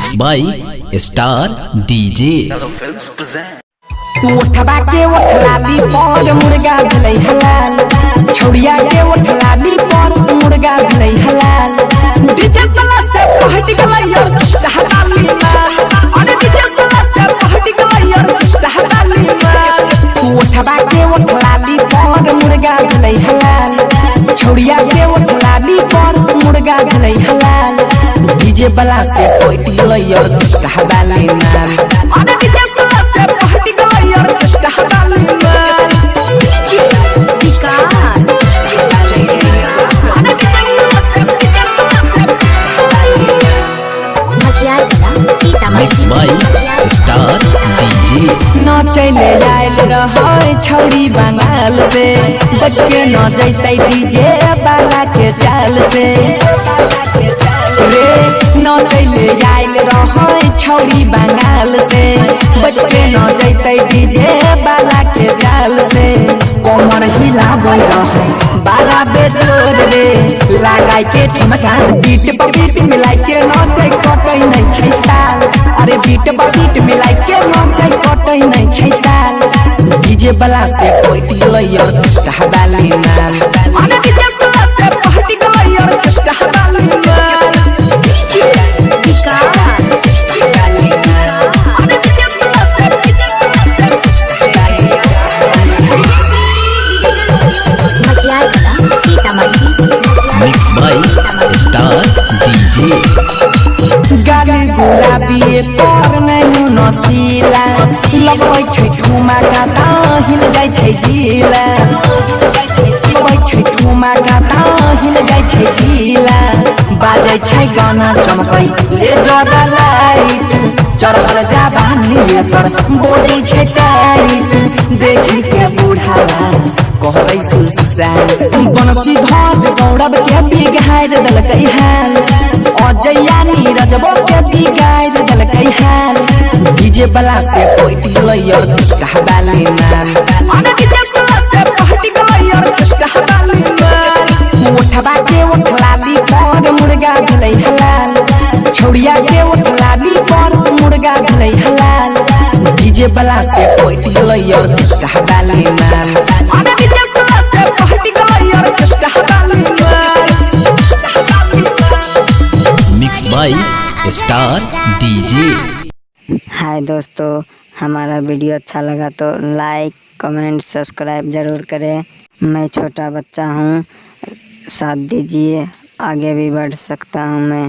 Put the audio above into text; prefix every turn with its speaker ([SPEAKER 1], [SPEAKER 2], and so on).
[SPEAKER 1] Mix by star DJ.
[SPEAKER 2] उठबा के उठलाली पर मुर्गा भलै हलाल, छौड़िया के उठलाली पर मुर्गा भलै हलाल। डीजे वाला से पहट गलै यार हलाली माल, अरे डीजे वाला से पहट गलै यार हलाली माल। उठबा के उठलाली पर मुर्गा भलै हलाल, छौड़िया के उठलाली पर मुर्गा भलै हलाल। डीजे वाला से पहट गलै यार हलाली माल, अरे डीजे वाला से पहट गलै यार हलाली माल।
[SPEAKER 1] Mix by star DJ.
[SPEAKER 2] न चले आयल रहे छौरी बंगाल से, बच के न जैते डीजे वाला के चाल से रे। न चले आयल रहे छौरी बंगाल से, बच के न जैते डीजे वाला के चाल से। कमर हिलाबै रहे बारा बेजोर रे, लगाई के ठुमका बीट पर बीट मिलाई के नाचे कटै नै छै ताल। अरे बीट पर बीट मिलाई के नाचे कटै नै छै ताल। डीजे वाला से पहट गलै यार हलाली माल, अरे डीजे वाला से पहट गलै यार हलाली माल।
[SPEAKER 1] Mix by star DJ.
[SPEAKER 2] गाली गुलाबी पर नैनु नसीला, लगबै छै ठुमका ता हिल जाइ छै जिला। लगबै छै ठुमका ता हिल जाइ छै जिला। बाजै छै गाना चमकै ले जरा लाइट, चढ़ल जवानी एकर बॉडी छै टाइट। देखी के बूढ़ा कहबै सुसाइड, बनसी धर गौरव के बिगाड़ देलकै हाल। अजया नीरजबो के बिगाड़ देलकै हाल। डीजे वाला से पहट गलै यार हलाली माल, अरे डीजे वाला से पहट गलै यार हलाली माल। उठबा के उठलाली पर मुर्गा भलै हलाल, छौड़िया के उठलाली पर मुर्गा भलै हलाल। डीजे वाला से पहट गलै यार हलाली माल, अरे डीजे वाला से पहट गलै यार हलाली माल।
[SPEAKER 1] Mix by star DJ.
[SPEAKER 3] Hi दोस्तों, हमारा वीडियो अच्छा लगा तो लाइक कमेंट सब्सक्राइब ज़रूर करें। मैं छोटा बच्चा हूँ, साथ दीजिए, आगे भी बढ़ सकता हूँ मैं।